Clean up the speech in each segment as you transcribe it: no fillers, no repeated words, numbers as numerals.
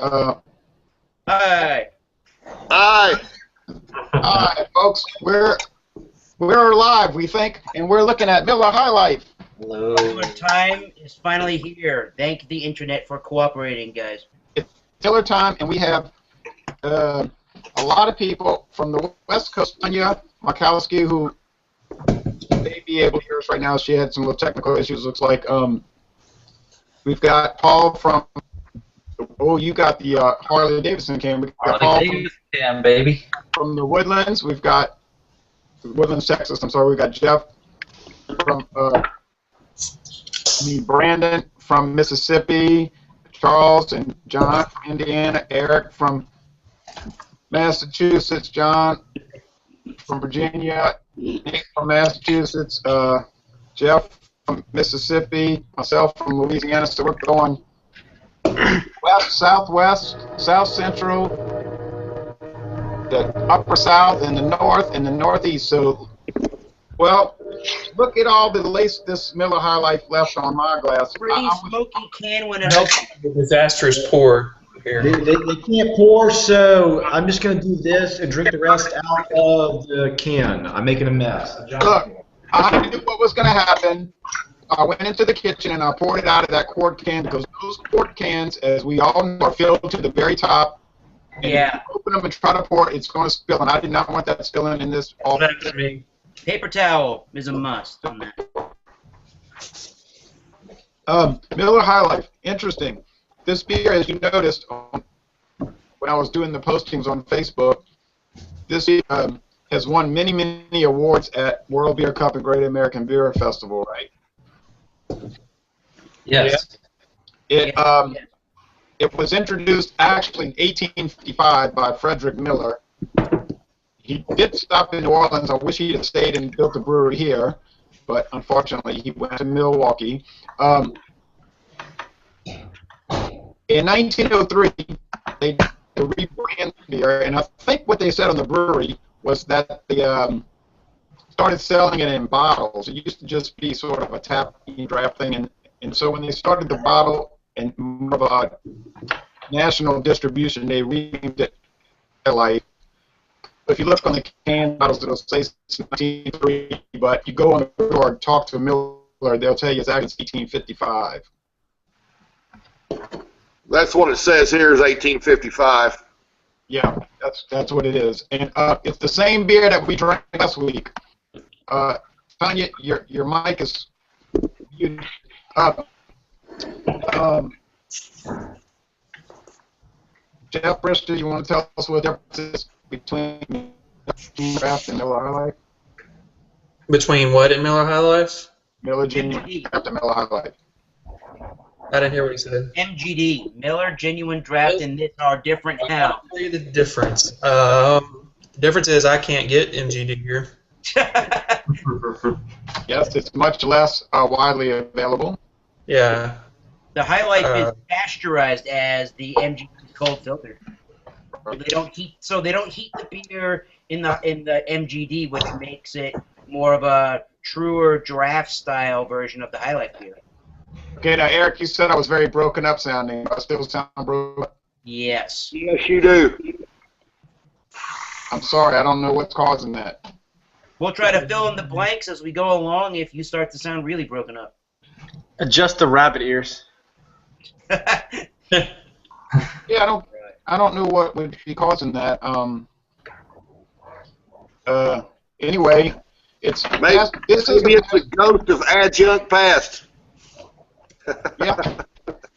Hi. Hi. Hi, folks. We're live, we think, and we're looking at Miller High Life. Hello. Our time is finally here. Thank the internet for cooperating, guys. It's Miller time, and we have a lot of people from the West Coast. Tanya Markowski, who may be able to hear us right now. She had some little technical issues, looks like. We've got Paul from... Oh, you got the Harley-Davidson cam. We've got Paul cam, baby. From the Woodlands. We've got Woodlands, Texas. I'm sorry. We've got Jeff from Brandon from Mississippi, Charles and John from Indiana, Eric from Massachusetts, John from Virginia, Nick from Massachusetts, Jeff from Mississippi, myself from Louisiana. So we're going west, southwest, south central, the upper south, and the north, and the northeast. So, well, look at all the lace this Miller High Life left on my glass. Pretty smoky can when it The disastrous pour here. They can't pour, so I'm just going to do this and drink the rest out of the can. I'm making a mess. Look, I knew what was going to happen. I went into the kitchen and I poured it out of that quart can because those quart cans, as we all know, are filled to the very top. And yeah. If you open them and try to pour it, it's going to spill, and I did not want that spilling in this. That's me. Paper towel is a must on that. Miller High Life, interesting. This beer, as you noticed when I was doing the postings on Facebook, this beer has won many, many awards at World Beer Cup and Great American Beer Festival, right? Yes. It was introduced actually in 1855 by Frederick Miller. He did stop in New Orleans. I wish he had stayed and built a brewery here, but unfortunately he went to Milwaukee. In 1903, they rebranded beer, and I think what they said on the brewery was that they started selling it in bottles. It used to just be sort of a tap draft thing, and so when they started the bottle and more of a national distribution, they renamed it Life. If you look on the can bottles, it'll say 1903, but you go on the door and talk to Miller, they'll tell you it's actually 1855. That's what it says here is 1855. Yeah, that's what it is, and it's the same beer that we drank last week. Tanya, your mic is muted. Jeff Brister, you want to tell us what the difference is between Draft and Miller High Life? Between what and Miller High Life? Miller Genuine Draft and Miller High Life. I didn't hear what he said. MGD, Miller Genuine Draft, and this are different now. I'll tell you the difference. The difference is I can't get MGD here. Yes, it's much less widely available. Yeah. The High Life is pasteurized as the MGD cold filtered. They don't heat the beer in the MGD, which makes it more of a truer draft style version of the High Life beer. Okay, now Eric, you said I was very broken up sounding. I still sound broken up? Yes. Yes, you do. I'm sorry, I don't know what's causing that. We'll try to fill in the blanks as we go along if you start to sound really broken up. Adjust the rabbit ears. Yeah, I don't know what would be causing that. Anyway, it's maybe it's the ghost of adjunct past. Yeah,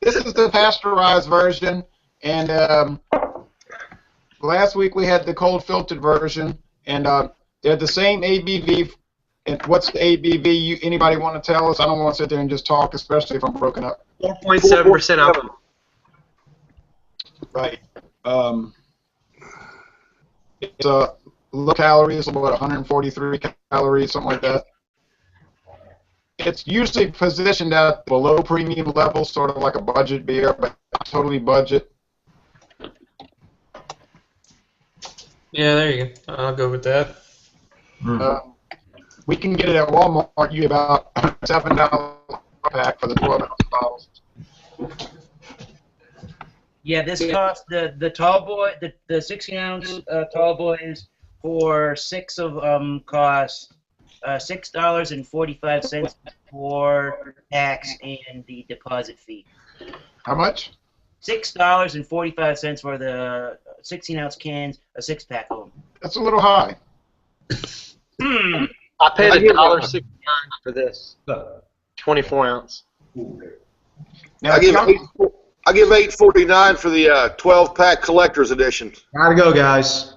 this is the pasteurized version, and last week we had the cold filtered version, and they're the same ABV. And what's the ABV? Anybody want to tell us? I don't want to sit there and just talk, especially if I'm broken up. 4.7% alcohol. Right. It's low calories, about 143 calories, something like that. It's usually positioned at below premium level, sort of like a budget beer, but not totally budget. Yeah, there you go. I'll go with that. We can get it at Walmart. You about $7 pack for the 12-ounce bottles. Yeah, this cost the tall boy, the 16-ounce tall boys for 6 of them cost $6.45 for tax and the deposit fee. How much? $6.45 for the 16-ounce cans, a 6-pack of them. That's a little high. I paid $1.69 for this. 24 ounce. Now, I give $8.49 for the 12-pack collector's edition. Gotta go, guys.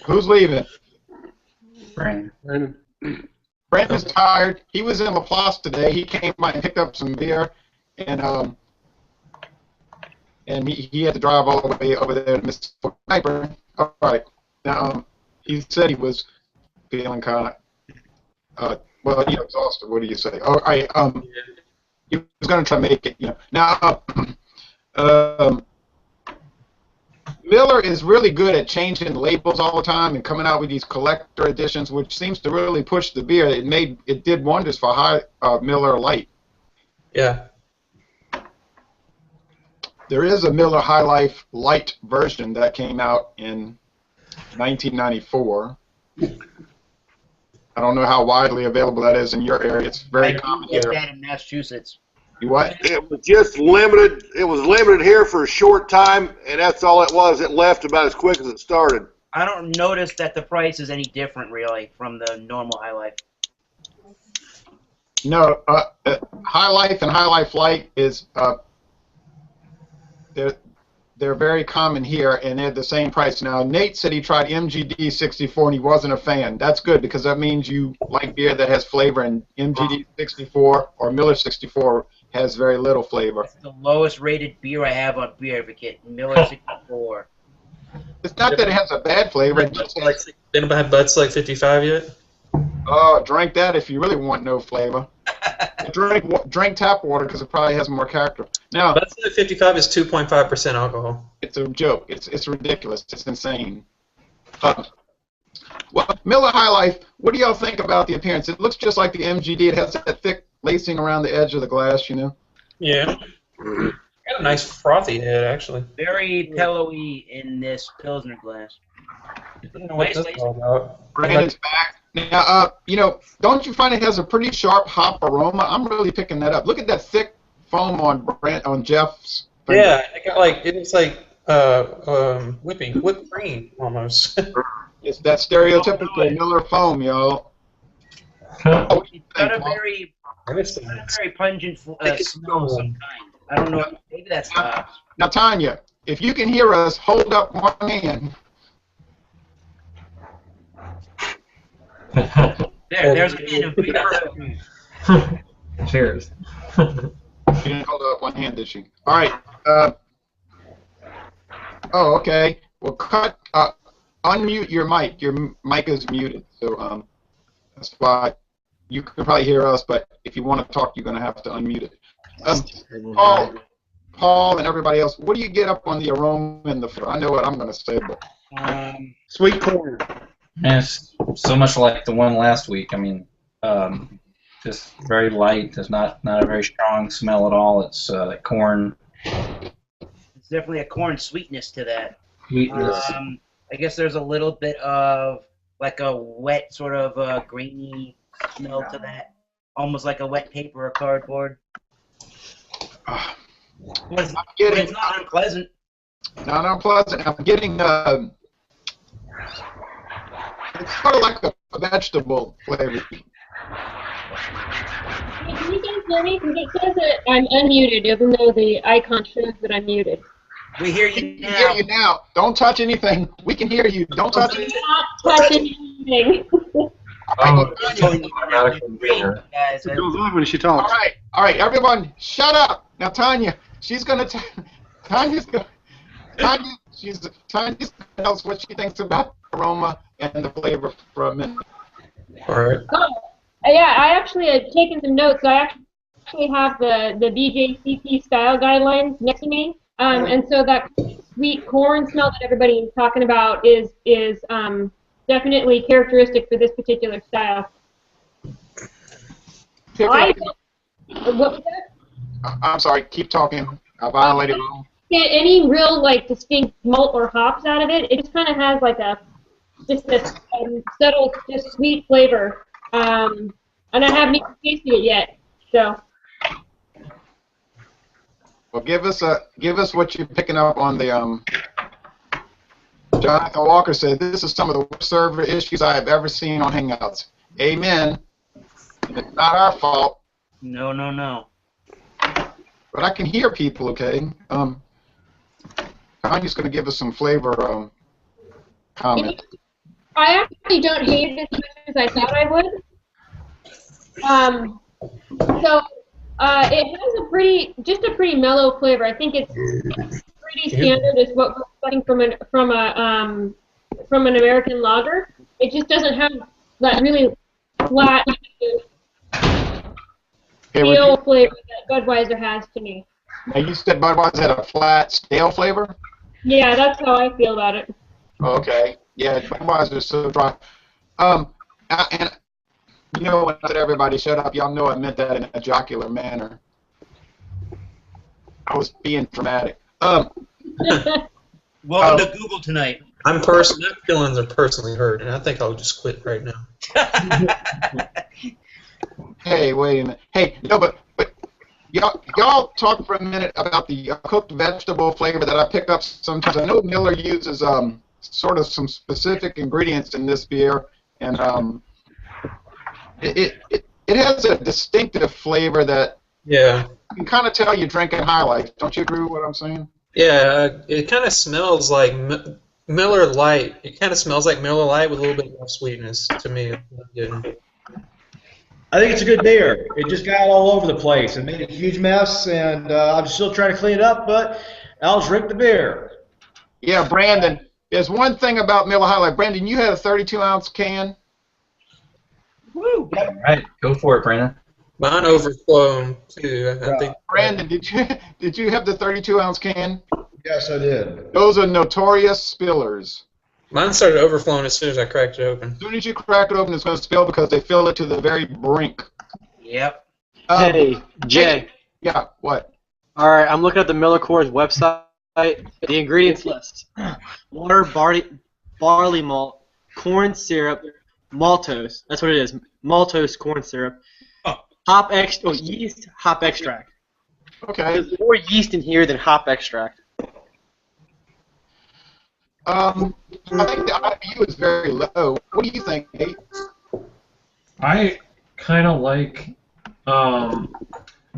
who's leaving? Brandon. Brandon's tired. He was in Laplace today. He came by and picked up some beer, and he had to drive all the way over there to Mr. Sniper. All right. Now, he said he was feeling kind of, exhausted. What do you say? All right. He was going to try to make it, Now, Miller is really good at changing labels all the time and coming out with these collector editions, which seems to really push the beer. It did wonders for Miller Lite. Yeah. There is a Miller High Life Light version that came out in 1994. I don't know how widely available that is in your area. It's very common Get here. that in Massachusetts. You what? It was just limited. It was limited here for a short time, and that's all it was. It left about as quick as it started. I don't notice that the price is any different, really, from the normal High Life. No, High Life and High Life Light is they're very common here, and they're the same price. Now, Nate said he tried MGD 64 and he wasn't a fan. That's good because that means you like beer that has flavor, and MGD 64 or Miller 64 has very little flavor. That's the lowest rated beer I have on Beer Advocate, Miller 64. It's not that it has a bad flavor. It just has, Anybody have Bud Select 55 yet? drink that if you really want no flavor. Drink tap water because it probably has more character. Now, Bud Select 55 is 2.5% alcohol. it's a joke. It's ridiculous. It's insane. Well, Miller High Life, what do y'all think about the appearance? It looks just like the MGD. It has that thick lacing around the edge of the glass, Yeah. Got a nice frothy head, actually. Very pillowy in this Pilsner glass. I don't know what this is all about. Brandon's back. Now, don't you find it has a pretty sharp hop aroma? I'm really picking that up. Look at that thick foam on Jeff's finger. Yeah, it's like whipped cream almost. It's that stereotypical Miller foam, y'all. It's got a very pungent smell of some kind. I don't know. Maybe that's the hops. Now, Tanya, if you can hear us, hold up one hand. There's a can of beer. Cheers. She didn't hold up one hand, did she? All right. Okay. Well, unmute your mic. Your mic is muted, so that's why you can probably hear us. But if you want to talk, you're going to have to unmute it. Paul, and everybody else, what do you get up on the aroma and the flavor? I know what I'm going to say, but Sweet corn. And it's so much like the one last week. I mean, just very light. There's not a very strong smell at all. It's corn. There's definitely a corn sweetness to that. Sweetness. I guess there's a little bit of like a wet sort of grainy smell to that, almost like a wet paper or cardboard. But it's not unpleasant. Not unpleasant. I'm getting it's sort of like a vegetable flavor. Can you guys hear me? Because it says that I'm unmuted, even though the icon shows that I'm muted. We hear you We can now. hear you now. Don't touch anything. We can hear you. Don't touch I'm anything. not touching anything. Guys, It goes on when she talks. All right, everyone, shut up. Now, Tanya, she's gonna Tanya's gonna tell us what she thinks about aroma and the flavor for a minute. All right. Oh, yeah, I actually had taken some notes. So I actually have the BJCP style guidelines next to me. And so that sweet corn smell that everybody is talking about is definitely characteristic for this particular style. What was that? I'm sorry, keep talking. I violated you. get any real like distinct malt or hops out of it. It just kind of has like a subtle, just sweet flavor. And I haven't even tasted it yet. So. Well, give us what you're picking up on the Jonathan Walker said this is some of the worst server issues I have ever seen on Hangouts. Amen. And it's not our fault. No, no, no. But I can hear people. Okay. Tanya's going to give us some flavor comment. I actually don't hate it as much as I thought I would. It has a pretty mellow flavor. I think it's pretty standard as what we're expecting from an American lager. It just doesn't have that really flat stale flavor that Budweiser has to me. Now you said Budweiser had a flat, stale flavor? Yeah, that's how I feel about it. Okay. Yeah, Budweiser is so dry. And you know when I said everybody shut up, y'all know I meant that in a jocular manner. I was being dramatic. Welcome to Google tonight. My feelings are personally hurt, and I think I'll just quit right now. Hey, wait a minute. Hey, no, but y'all talk for a minute about the cooked vegetable flavor that I pick up sometimes. I know Miller uses sort of some specific ingredients in this beer, and it has a distinctive flavor that you can kind of tell you're drinking High Life. Don't you agree with what I'm saying? Yeah, it kind of smells like Miller Lite. It kind of smells like Miller Lite with a little bit more sweetness to me. I think it's a good beer. It just got all over the place and made a huge mess, and I'm still trying to clean it up, but I'll drink the beer. Yeah, Brandon, there's one thing about Miller High Life. Brandon, you had a 32-ounce can? Woo! All right, go for it, Brandon. Mine overflowed too. I think. Brandon, did you have the 32-ounce can? Yes, I did. Those are notorious spillers. Mine started overflowing as soon as I cracked it open. As soon as you crack it open, it's going to spill because they fill it to the very brink. Yep. Hey, Jay. Yeah, what? All right, I'm looking at the Miller Coors website. The ingredients list: water, barley malt, corn syrup, maltose. That's what it is. Maltose corn syrup. Yeast, hop extract. Okay. There's more yeast in here than hop extract. I think the IBU is very low. What do you think, Nate? I kind of like. I'm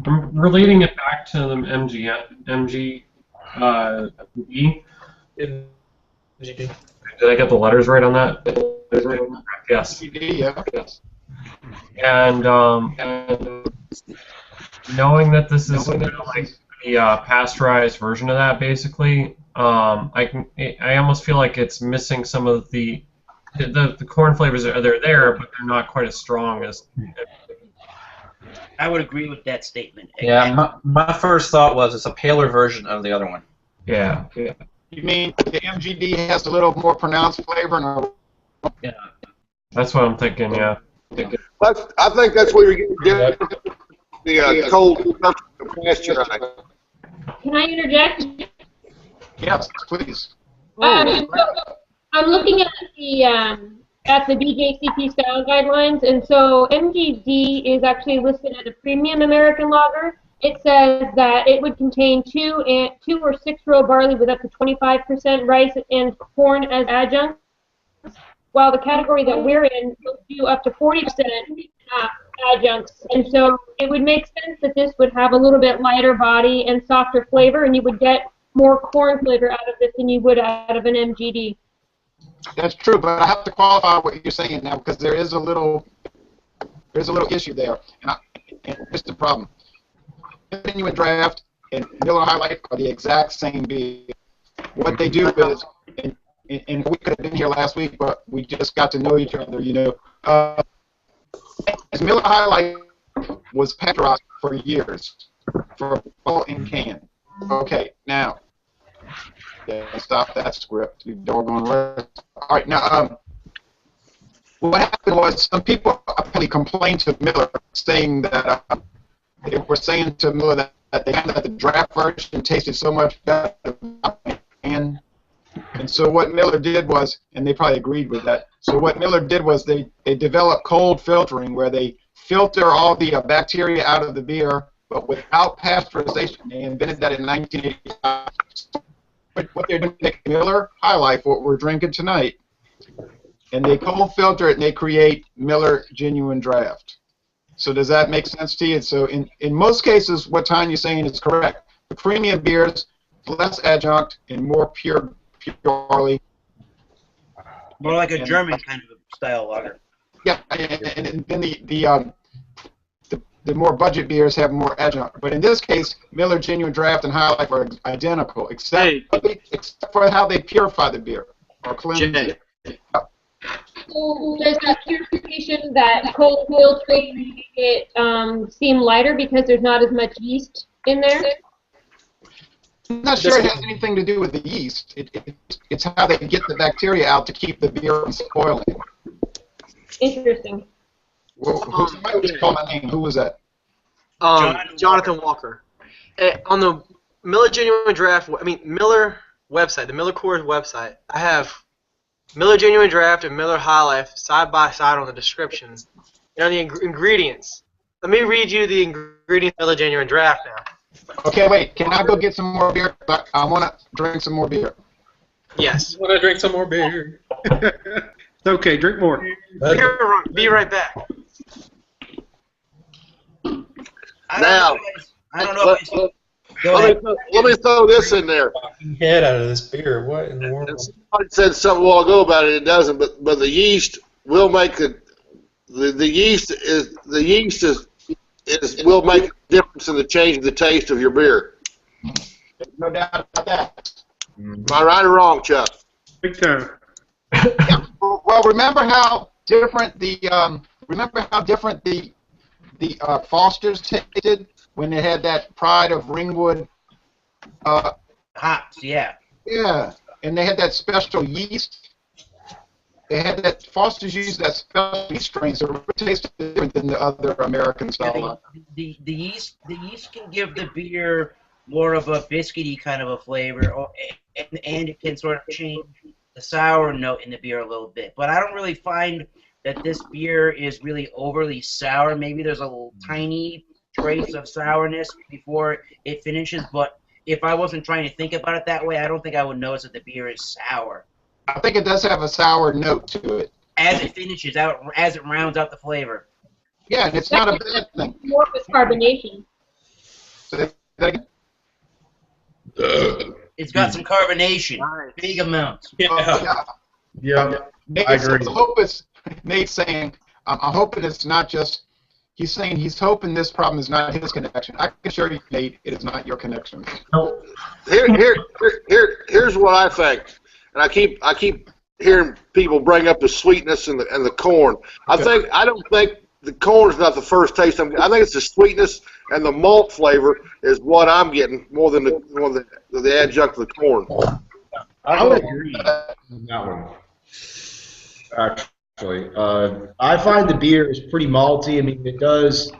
relating it back to the MGD. Did I get the letters right on that? Yes. Yeah. Yes. And knowing that this is like the pasteurized version of that, basically, I almost feel like it's missing some of the corn flavors. They're there, but they're not quite as strong as. I would agree with that statement. Yeah, my first thought was it's a paler version of the other one. Yeah. You mean the MGD has a little more pronounced flavor? Yeah. That's what I'm thinking. Yeah. I think that's where you're getting the cold pasteurized. Can I interject? Yes, please. So I'm looking at the BJCP style guidelines, and so MGD is actually listed as a premium American lager. It says that it would contain 2 or 6 row barley with up to 25% rice and corn as adjuncts, while the category that we're in will do up to 40% adjuncts. And so it would make sense that this would have a little bit lighter body and softer flavor, and you would get more corn flavor out of this than you would out of an MGD. That's true, but I have to qualify what you're saying now because there's a little issue there, and here's the problem. Genuine Draft and Miller High Life are the exact same beer. What they do is, and we could have been here last week, but we just got to know each other, you know. Miller High Life was pasteurized for years, for bottle and can. Okay, now, stop that script, you doggone rest. All right, now, what happened was some people apparently complained to Miller, saying that they were saying to Miller that that they found that the draft version tasted so much better. And so what Miller did was, and they probably agreed with that, so what Miller did was they developed cold filtering where they filter all the bacteria out of the beer, but without pasteurization. They invented that in 1985. What they're doing is Miller High Life, what we're drinking tonight, and they cold filter it and they create Miller Genuine Draft. So does that make sense to you? So in most cases, what Tanya's saying is correct. The premium beers, less adjunct and more pure barley. More like a German kind of style lager. Yeah, and then the more budget beers have more adjunct. But in this case, Miller Genuine Draft and High Life are identical, except for how they purify the beer or cleanse it. So does that purification, that cold filtering, make it seem lighter because there's not as much yeast in there? I'm not sure it has anything to do with the yeast. It's how they get the bacteria out to keep the beer from spoiling. Interesting. Somebody just called my name. Who was that? Jonathan Walker. On the Miller Genuine Draft, Miller website, the Miller Coors website, I have Miller Genuine Draft and Miller High Life side by side on the description. And on the ingredients, let me read you the ingredients of Miller Genuine Draft now. Okay, wait. Can I go get some more beer? I want to drink some more beer. Yes. I want to drink some more beer. It's okay, drink more. Be right back. Now, I don't know. Go ahead. let me throw this in there. Head out of this beer. What in the world? Somebody said something a while ago about it. It doesn't, but the yeast will make the yeast will make a difference in the change of the taste of your beer. No doubt about that. Am I right or wrong, Chuck? Big time. Yeah, well, remember how different the Foster's tasted when they had that Pride of Ringwood. Hops, yeah. Yeah, and they had that special yeast. They had that Foster's used that special yeast strain, so it tasted different than the other American style. The yeast can give the beer more of a biscuity kind of a flavor, and it can sort of change the sour note in the beer a little bit. But I don't really find that this beer is really overly sour. Maybe there's a little tiny trace of sourness before it finishes, but if I wasn't trying to think about it that way, I don't think I would notice that the beer is sour. I think it does have a sour note to it. As it finishes out, as it rounds out the flavor. Yeah, and it's not a bad thing. More of its carbonation. Say that again? It's got some carbonation, big amounts. Yeah. Yeah, I agree. I hope it's Nate's saying, I'm hoping it's not just, he's saying he's hoping this problem is not his connection. I can assure you, Nate, it is not your connection. No. Here's what I think, and I keep hearing people bring up the sweetness and the corn. I don't think the corn's not the first taste. I think it's the sweetness and the malt flavor is what I'm getting more than the adjunct of the corn. I would agree on that one. Actually, I find the beer is pretty malty. I mean, it does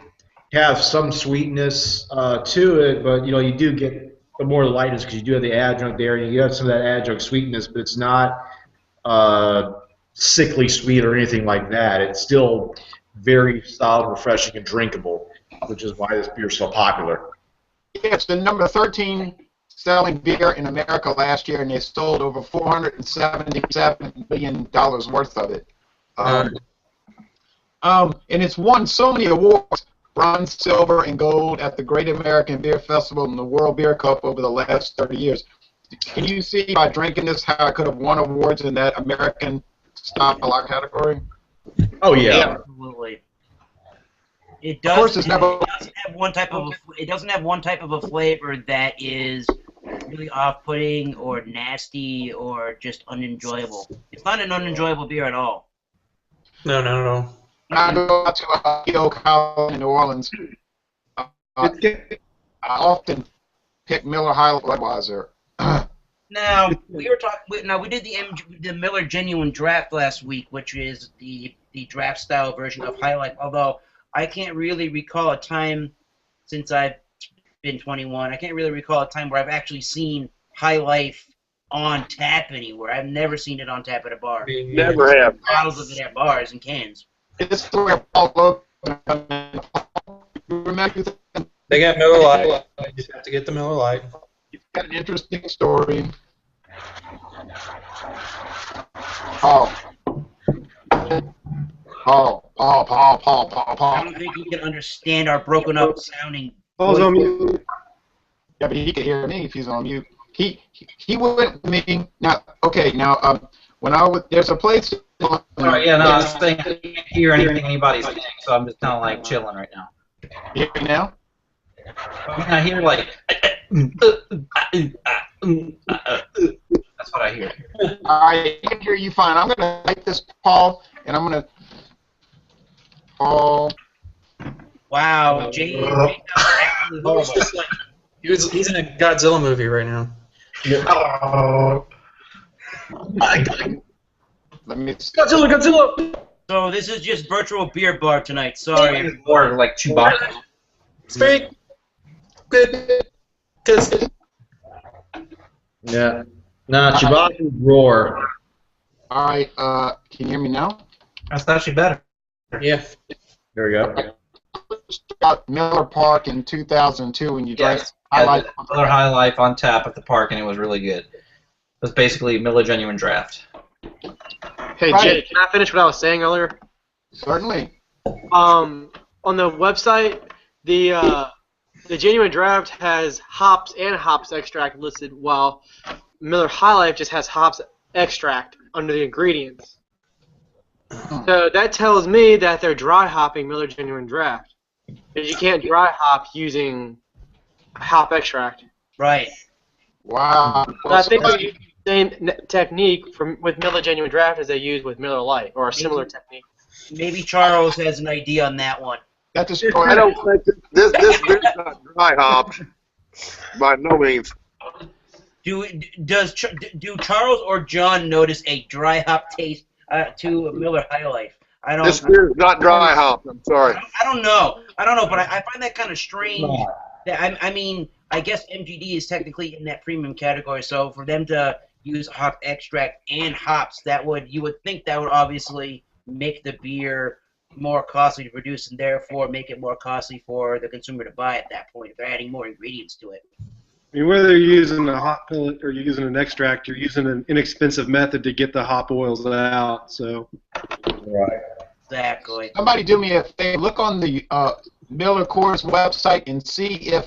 have some sweetness to it, but you do get the more lightness because you do have the adjunct there, and you have some of that adjunct sweetness, but it's not sickly sweet or anything like that. It's still very solid, refreshing, and drinkable, which is why this beer is so popular. Yeah, it's the number 13 selling beer in America last year, and they sold over $477 million worth of it. And it's won so many awards, bronze, silver, and gold at the Great American Beer Festival and the World Beer Cup over the last 30 years. Can you see by drinking this how I could have won awards in that American style category? Oh yeah, absolutely. It Of does. course, it's never. It doesn't have one type of. It doesn't have one type of a flavor that is really off-putting or nasty or just unenjoyable. It's not an unenjoyable beer at all. No, not at all. I go out to Ocala in New Orleans. I often pick Miller High Life Budweiser. Now we were talking. Now we did the Miller Genuine Draft last week, which is the draft style version of High Life. Although I can't really recall a time since I've been 21. I can't really recall a time where I've actually seen High Life on tap anywhere. I've never seen it on tap at a bar. Never have. Bottles of it at bars and cans. It's where Paul Logan. Remember, They got Miller Lite. You just have to get the Miller Lite. you've got an interesting story. Paul. I don't think he can understand our broken up sounding. Paul's on mute. Yeah, but he can hear me if he's on mute. He went with me. Now, okay, now when I was there's a place. Sorry, yeah, no, I was saying I can't hear anything anybody's saying, so I'm just kind of like chilling right now. You hear me now? I mean, I hear like. That's what I hear. I can hear you fine. I'm gonna type this, Paul, and I'm gonna. Paul. Wow, Jay. It's just like he's in a Godzilla movie right now. Let me. Godzilla! So this is just virtual beer bar tonight. Sorry. It's more like Chewbacca. It's very good because Yeah. Nah, Chewbacca's roar. All right. Can you hear me now? That's actually better. yeah. There we go. At Miller Park in 2002 when you drank Yes. High Life. Miller High Life on tap at the park, and it was really good. It was basically Miller Genuine Draft. Hey, Right. Jay, can I finish what I was saying earlier? Certainly. On the website, the Genuine Draft has hops and hops extract listed, while Miller High Life just has hops extract under the ingredients. So that tells me that they're dry hopping Miller Genuine Draft, because you can't dry hop using hop extract. Right. Wow. But I think they use the same technique with Miller Genuine Draft as they use with Miller Lite, or a similar technique. Maybe Charles has an idea on that one. That's a story. I don't think this beer's not dry hopped by no means. Do Charles or John notice a dry hop taste to Miller High Life? I don't. This beer's not dry hopped. I'm sorry. I don't know. But I find that kind of strange. That I mean, I guess MGD is technically in that premium category, so for them to use hop extract and hops, you would think that would obviously make the beer more costly to produce, and therefore make it more costly for the consumer to buy at that point if they're adding more ingredients to it. I mean, whether you're using a hop pellet or you're using an extract, you're using an inexpensive method to get the hop oils out. So. Right. Exactly. Somebody do me a favor. Look on the Miller Coors website and see if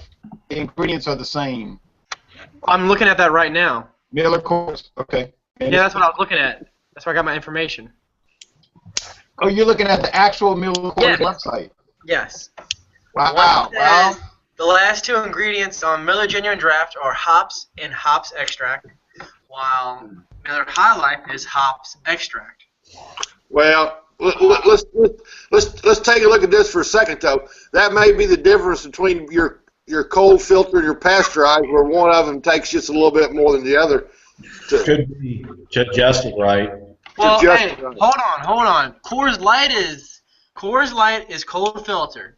the ingredients are the same. I'm looking at that right now. Miller Coors. Okay. Yeah, that's what I was looking at. That's where I got my information. Oh, you're looking at the actual Miller Coors Yeah. website. Yes. Wow. One Wow. says the last two ingredients on Miller Genuine Draft are hops and hops extract, while Miller High Life is hops extract. Well, let's take a look at this for a second, though. That may be the difference between your cold filter and your pasteurized, where one of them takes just a little bit more than the other. Could be just right. Well, just hey, right. hold on. Coors Light is cold filtered.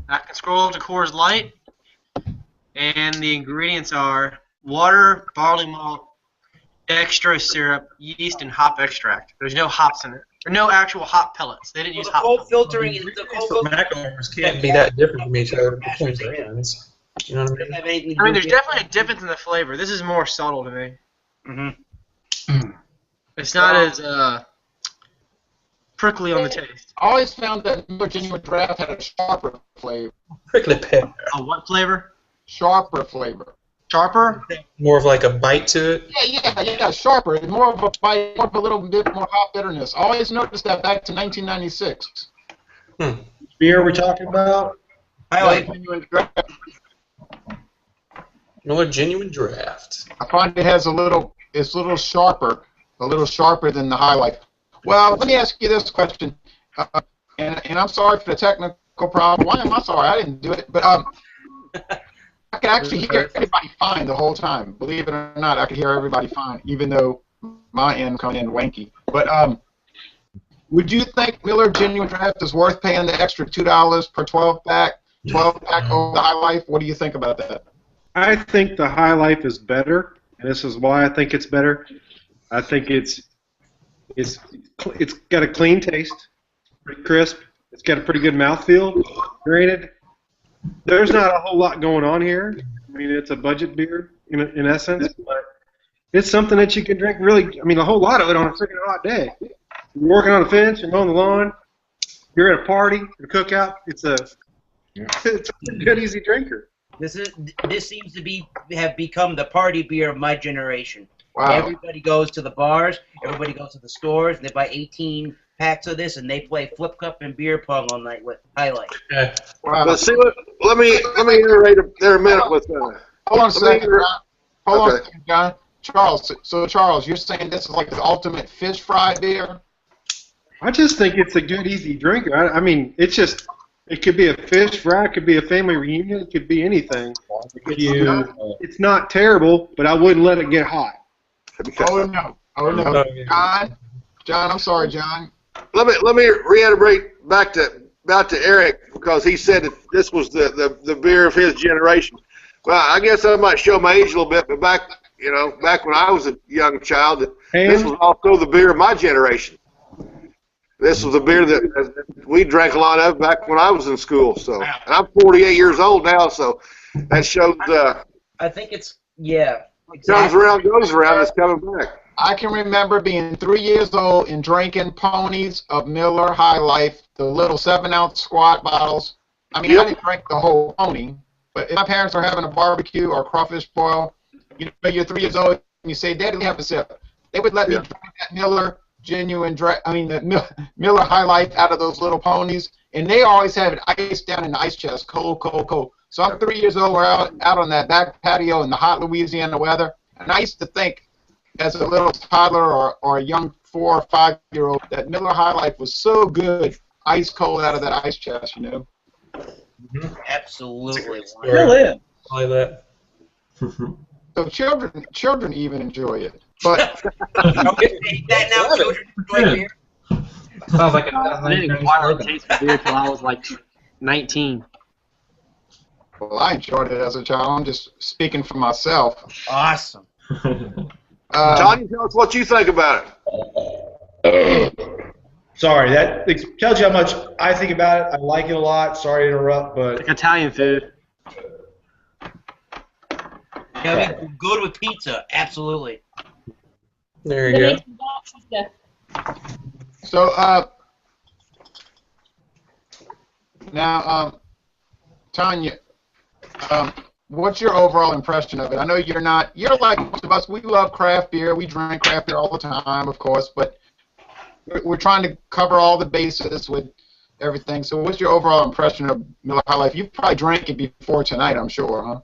I can scroll up to Coors Light, and the ingredients are water, barley malt, dextrose syrup, yeast, and hop extract. There's no hops in it. Or no actual hop pellets. They didn't use The hop cold pellets. filtering is the cold filtering Macaroons can't be that different from each other between brands. You know what I doesn't mean? have anything to I mean, do there's with definitely a difference in the flavor. This is more subtle to me. Mhm. It's not as prickly on the taste. I always found that Miller Genuine Draft had a sharper flavor. Prickly pear. A what flavor? Sharper flavor. Sharper? More of like a bite to it. Yeah, sharper. It's more of a bite, more of a little bit more hop bitterness. I always noticed that back to 1996. Beer we're talking about? I like Genuine Draft. Miller Genuine Draft. I find it's a little sharper than the High Life. Well, let me ask you this question, and I'm sorry for the technical problem. Why am I sorry? I didn't do it, but I could actually hear everybody fine the whole time. Believe it or not, I could hear everybody fine, even though my end coming in wanky. But would you think Miller Genuine Draft is worth paying the extra $2 per 12-pack 12-pack over the High Life. What do you think about that? I think the High Life is better, and this is why I think it's better. I think it's got a clean taste, pretty crisp. It's got a pretty good mouthfeel. Granted, there's not a whole lot going on here. I mean, it's a budget beer in essence, but it's something that you can drink really. I mean, a whole lot of it on a freaking hot day. You're working on a fence, you're mowing the lawn, you're at a party, a cookout. It's a good, easy drinker. This seems to have become the party beer of my generation. Wow. Everybody goes to the bars, everybody goes to the stores, and they buy 18 packs of this, and they play flip cup and beer pong all night with highlight. Yeah. Wow. But see, let me iterate there a minute with. Hold on a second, John. Hold on a Okay. second, John. Charles, so Charles, you're saying this is like the ultimate fish fry beer? I just think it's a good, easy drinker. I mean, it could be a fish fry, it could be a family reunion, it could be anything. It's not terrible, but I wouldn't let it get hot. Oh no. Oh no. John, I'm sorry, John. Let me reiterate back to Eric, because he said that this was the beer of his generation. Well, I guess I might show my age a little bit, but back when I was a young child, this was also the beer of my generation. This was a beer that we drank a lot of back when I was in school. So, and I'm 48 years old now, so that shows. I think it's Exactly. Comes around, goes around. It's coming back. I can remember being 3 years old and drinking ponies of Miller High Life, the little 7-ounce squat bottles. I mean, I didn't drink the whole pony, but if my parents are having a barbecue or crawfish boil, you're 3 years old and you say, "Daddy, let me have a sip." They would let me drink that Miller the Miller High Life out of those little ponies, and they always have it iced down in the ice chest, cold, cold, cold. So I'm 3 years old, we're out on that back patio in the hot Louisiana weather, and I used to think, as a little toddler or a young 4 or 5-year-old, that Miller High Life was so good, ice cold out of that ice chest, Absolutely. Really? Like that. So children even enjoy it. But Don't take that now, children. Enjoy beer. Sounds like I didn't acquire a taste for beer until I was like 19. well, I enjoyed it as a child. I'm just speaking for myself. Awesome. Tony, tell us what you think about it. Sorry, that tells you how much I think about it. I like it a lot. Sorry to interrupt, but Like Italian food. Yeah, I mean, good with pizza. Absolutely. There you go. So, now, Tanya, what's your overall impression of it? I know you're like most of us, we love craft beer, we drink craft beer all the time, of course, but we're trying to cover all the bases with everything. So what's your overall impression of Miller High Life? You've probably drank it before tonight, I'm sure, huh?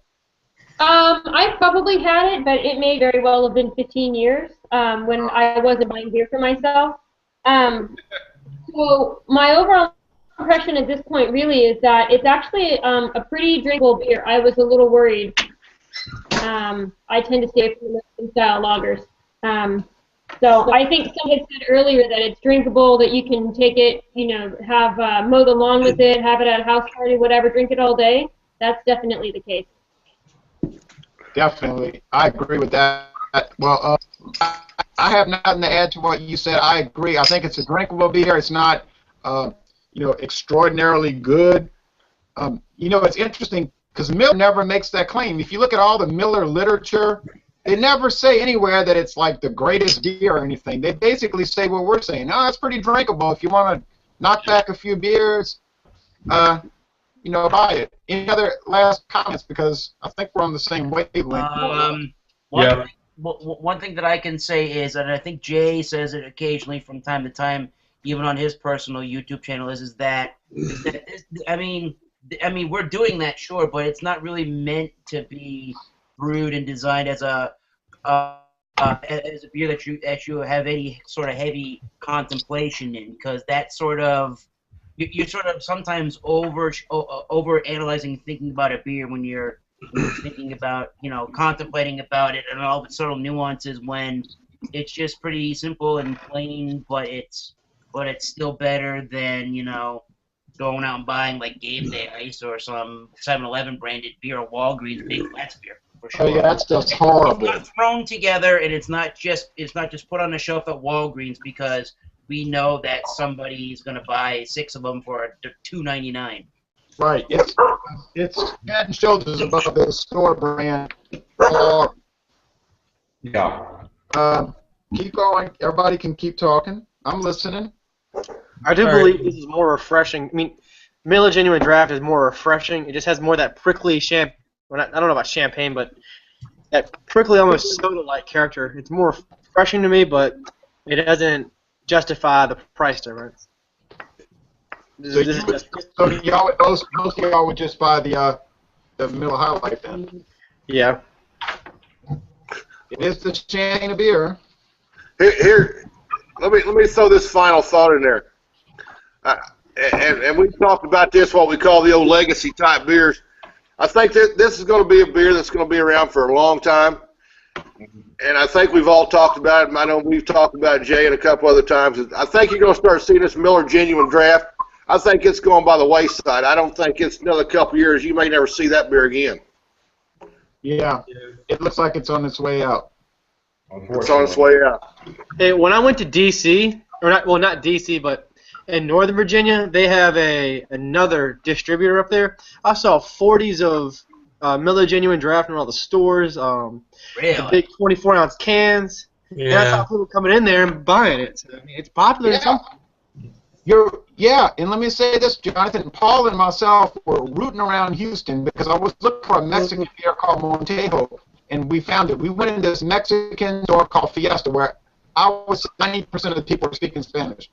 I probably had it, but it may very well have been 15 years when I wasn't buying beer for myself. So my overall impression at this point really is that it's actually a pretty drinkable beer. I was a little worried. I tend to stay away from style lagers. So I think someone had said earlier that it's drinkable, that you can take it, have mow the lawn with it, have it at a house party, whatever, drink it all day. That's definitely the case. Definitely. I agree with that. Well, I have nothing to add to what you said. I agree. I think it's a drinkable beer. It's not, extraordinarily good. It's interesting because Miller never makes that claim. If you look at all the Miller literature, they never say anywhere that it's like the greatest beer or anything. They basically say what we're saying. No, it's pretty drinkable. If you want to knock back a few beers, buy it. Any other last comments? Because I think we're on the same wavelength. One thing that I can say is, and I think Jay says it occasionally from time to time, even on his personal YouTube channel, is that I mean, we're doing that, sure, but it's not really meant to be brewed and designed as a beer that you have any sort of heavy contemplation in, because that sort of you're sort of sometimes over analyzing, thinking about a beer when you're thinking about, contemplating about it and all the subtle nuances, when it's just pretty simple and plain, but it's still better than, going out and buying like Game Day Ice or some 7-Eleven branded beer or Walgreens Big Flats beer for sure. Oh yeah, that stuff's horrible. It's not thrown together, and it's not just put on the shelf at Walgreens because we know that somebody's going to buy 6 of them for $2.99. Right. It's head and shoulders above the store brand. Yeah. Keep going. Everybody can keep talking. I'm listening. I do believe this is more refreshing. I mean, Miller Genuine Draft is more refreshing. It just has more of that prickly I don't know about champagne, but that prickly, almost soda-like character. It's more refreshing to me, but it doesn't justify the price difference. So y'all, most of y'all would just buy the Miller High Life then? Yeah. It is the champagne of beer. Here, let me throw this final thought in there. And we've talked about this, what we call the old legacy type beers. I think that this is going to be a beer that's going to be around for a long time. And I think we've all talked about it. I know we've talked about it, Jay, and a couple other times. I think you're going to start seeing this Miller Genuine Draft. I think it's going by the wayside. I don't think it's another couple years. You may never see that beer again. Yeah, it looks like it's on its way out. It's on its way out. Hey, when I went to D.C., not D.C., but in Northern Virginia, they have another distributor up there. I saw 40s of Miller Genuine Draft in all the stores. The big 24-ounce cans. Yeah. And I saw people coming in there and buying it. So, I mean, it's popular in some. And let me say this, Jonathan. Paul and myself were rooting around Houston because I was looking for a Mexican beer called Montejo, and we found it. We went into this Mexican store called Fiesta where 90% of the people were speaking Spanish.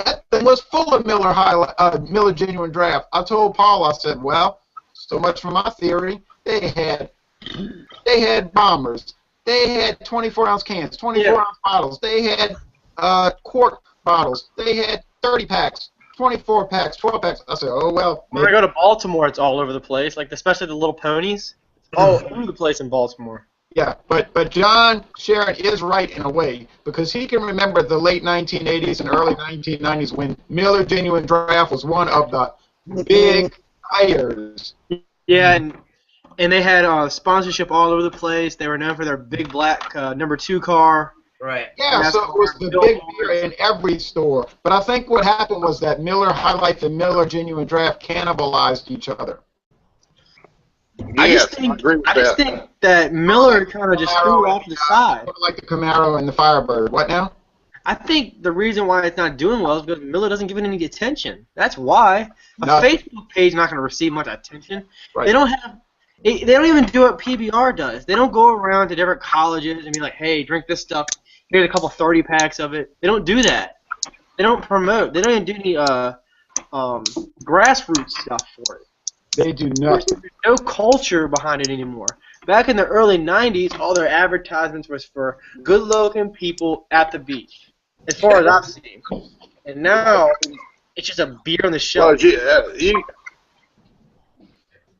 That thing was full of Miller Genuine Draft. I told Paul, I said, well, so much for my theory. They had bombers. They had 24-ounce cans, 24-ounce bottles. They had quart bottles. They had 30 packs, 24 packs, 12 packs. I said, oh, well. When I go to Baltimore, it's all over the place, like especially the Little Ponies. It's all over the place in Baltimore. Yeah, but John Sharon is right in a way because he can remember the late 1980s and early 1990s when Miller Genuine Draft was one of the big players. Yeah, and they had sponsorship all over the place. They were known for their big black number 2 car. Right. Yeah, so it was the big beer in every store. But I think what happened was that Miller High Life and Miller Genuine Draft cannibalized each other. I just think that Miller kind of just threw it off to the side. Like the Camaro and the Firebird. What now? I think the reason why it's not doing well is because Miller doesn't give it any attention. That's why. Facebook page is not going to receive much attention. Right. They don't even do what PBR does. They don't go around to different colleges and be like, hey, drink this stuff. Here's a couple 30 packs of it. They don't do that. They don't promote. They don't even do any grassroots stuff for it. They do nothing. There's no culture behind it anymore. Back in the early 90s, all their advertisements was for good-looking people at the beach, as far as I've seen. And now, it's just a beer on the shelf. Well,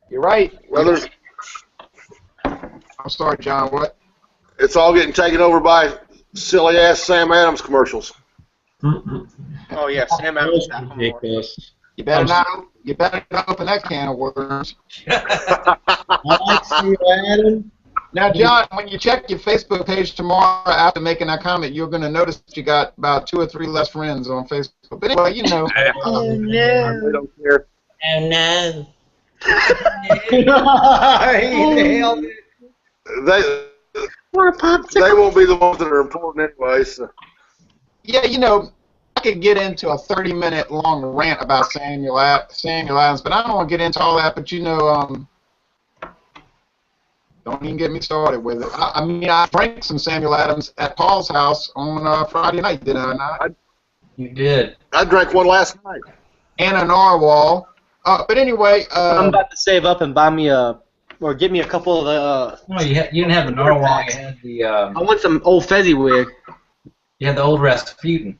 you're right. Well, I'm sorry, John. What? It's all getting taken over by silly-ass Sam Adams commercials. Oh, yeah, Sam Adams. Ridiculous. You better not open that can of worms. I like Sam Adams. Now, John, when you check your Facebook page tomorrow after making that comment, you're going to notice you got about 2 or 3 less friends on Facebook. But anyway, you know. Oh, no. They don't care. Oh, no. He nailed it. They won't be the ones that are important anyway. So. Yeah, you know, I could get into a 30-minute long rant about Samuel Adams, but I don't want to get into all that. But you know, don't even get me started with it. I mean, I drank some Samuel Adams at Paul's house on Friday night, did I not? You did. I drank one last night. And a narwhal. But anyway, I'm about to save up and buy me or get me a couple of the. No, you didn't have the narwhal. You had the. I want some old Fezziwig. You had the old Rasputin.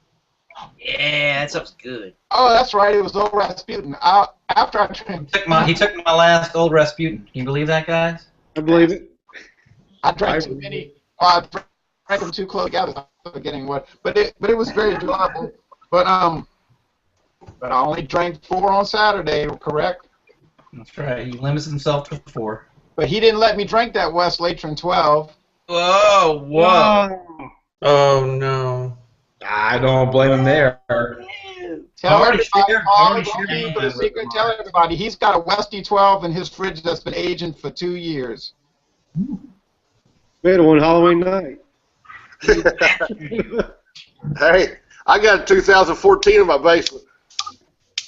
Yeah, that stuff's good. Oh, that's right. It was old Rasputin. After I drank. He took my last old Rasputin. Can you believe that, guys? I believe it. I drank too many. I drank them too close together. I'm forgetting what. But it was very enjoyable. But But I only drank 4 on Saturday, correct? That's right. He limits himself to 4. But he didn't let me drink that West Latron 12. Whoa, whoa. Oh no. I don't blame him there. Tell Already everybody, shared- Paul, already don't shared keep it my a secret. Tell everybody he's got a Westie 12 in his fridge that's been aging for 2 years. We had one Halloween night. Hey, I got a 2014 in my basement.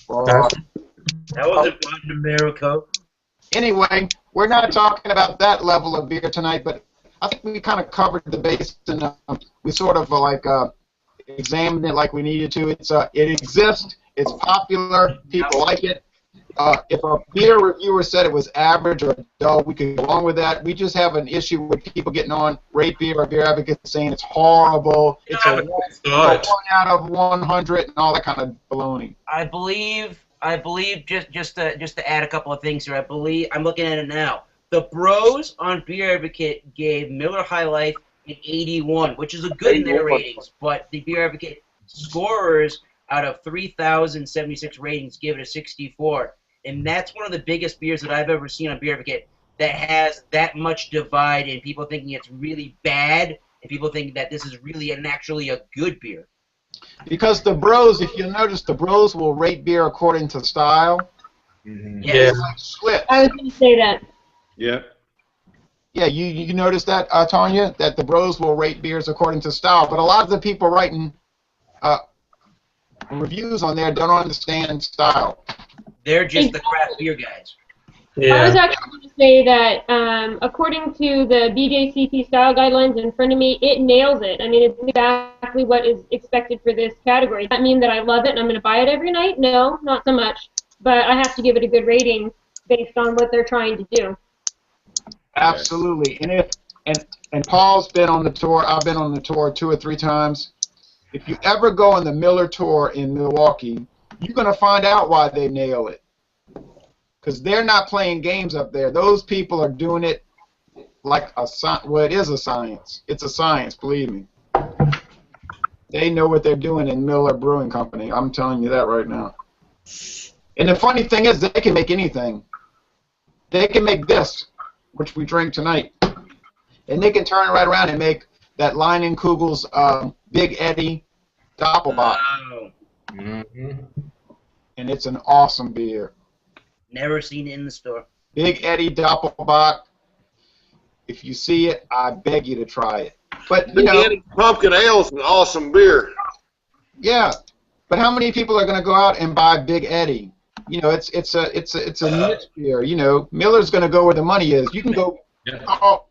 That was a bunch of miracle. Anyway, we're not talking about that level of beer tonight, but I think we kind of covered the base, and we sort of examined it like we needed to. It exists. It's popular. People like it. If a beer reviewer said it was average or dull, we could go along with that. We just have an issue with people getting on Rate Beer or Beer Advocates saying it's horrible. It's a 1 out of 100 and all that kind of baloney. I believe just to add a couple of things here. I'm looking at it now. The Bros on Beer Advocate gave Miller High Life an 81, which is a good in their ratings, but the Beer Advocate scorers out of 3,076 ratings give it a 64. And that's one of the biggest beers that I've ever seen on Beer Advocate that has that much divide and people thinking it's really bad and people thinking that this is really and actually a good beer. Because the Bros, if you notice, the Bros will rate beer according to style. Mm-hmm. Yeah. It's like Schlitz. I was going to say that. Yeah. Yeah, you notice that, Tanya, that the Bros will rate beers according to style. But a lot of the people writing reviews on there don't understand style. They're just the craft beer guys. I was actually going to say that according to the BJCP style guidelines in front of me, it nails it. I mean, it's exactly what is expected for this category. Does that mean that I love it and I'm going to buy it every night? No, not so much. But I have to give it a good rating based on what they're trying to do. Absolutely. And Paul's been on the tour. I've been on the tour 2 or 3 times. If you ever go on the Miller tour in Milwaukee, you're going to find out why they nail it. Because they're not playing games up there. Those people are doing it like a science. Well, it is a science. It's a science, believe me. They know what they're doing in Miller Brewing Company. I'm telling you that right now. And the funny thing is, they can make anything. They can make this, which we drink tonight. And they can turn it right around and make that Leinenkugel's Big Eddie Doppelbock. Wow. Mm-hmm. And it's an awesome beer. Never seen it in the store. Big Eddie Doppelbock. If you see it, I beg you to try it. But you Big know, Eddie Pumpkin Ale is an awesome beer. yeah. But how many people are going to go out and buy Big Eddie? You know, it's a niche beer. You know, Miller's going to go where the money is. You can go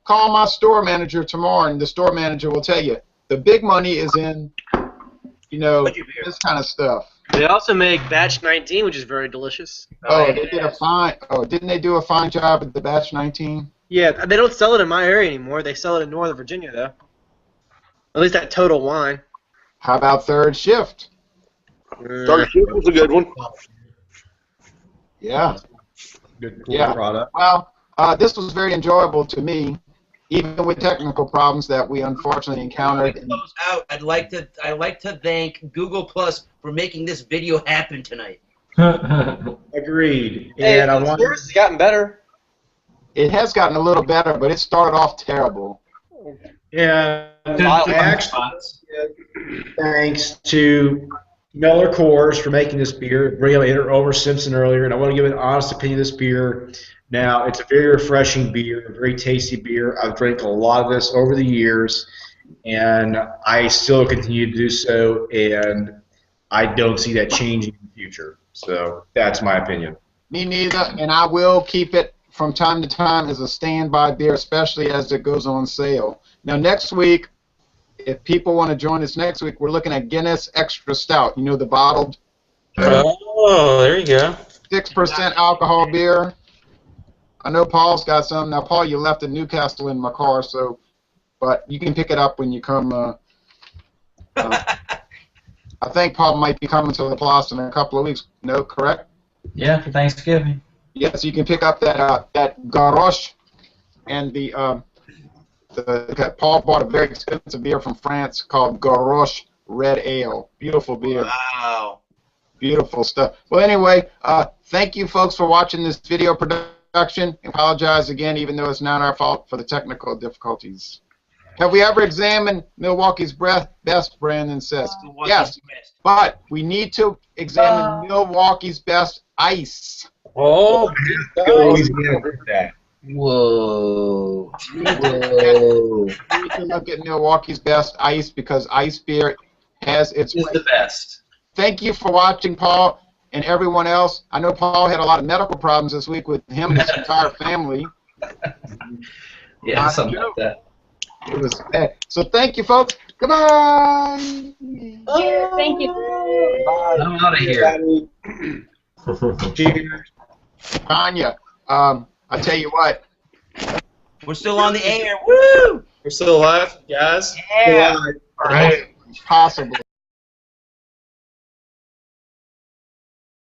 call my store manager tomorrow, and the store manager will tell you the big money is in, you know, this kind of stuff. They also make Batch 19, which is very delicious. Oh, they did a fine. Oh, didn't they do a fine job at the Batch 19? Yeah, they don't sell it in my area anymore. They sell it in Northern Virginia, though. At least at Total Wine. How about Third Shift? Third Shift was a good one. Yeah. Good cool product. Well, this was very enjoyable to me, even with technical problems that we unfortunately encountered. Before we close out, I'd like to thank Google Plus for making this video happen tonight. Agreed. Hey, And I the want. service has gotten better. It has gotten a little better, but it started off terrible. Yeah. Actually, Actually, thanks to Miller Coors for making this beer. Bring it over Simpson earlier, and I want to give an honest opinion of this beer. Now, it's a very refreshing beer, a very tasty beer. I've drank a lot of this over the years, and I still continue to do so, and I don't see that changing in the future. So that's my opinion. Me neither, and I will keep it from time to time as a standby beer, especially as it goes on sale. Now, next week, if people want to join us next week, we're looking at Guinness Extra Stout. You know, the bottled Oh, there you go. 6% alcohol beer. I know Paul's got some. Now, Paul, you left in Newcastle in my car, so, but you can pick it up when you come. I think Paul might be coming to La Place in a couple of weeks. No, correct? Yeah, for Thanksgiving. Yes, you can pick up that Garrosh, and Paul bought a very expensive beer from France called Garrosh Red Ale. Beautiful beer. Wow. Beautiful stuff. Well, anyway, thank you folks for watching this video production. I apologize again, even though it's not our fault for the technical difficulties. Have we ever examined Milwaukee's best, Brandon says? Yes, but we need to examine Milwaukee's best ice. Oh, Always get that. Whoa. We need to look at Milwaukee's best ice because ice beer has its This is the best. Thank you for watching, Paul, and everyone else. I know Paul had a lot of medical problems this week with him and his entire family. Yeah, something like that. It was bad. So thank you, folks. Goodbye. Thank you. I'm out of here. Cheers. Tanya, I tell you what. We're still on the air. Woo! We're still alive, guys. Yeah. Right. Possible.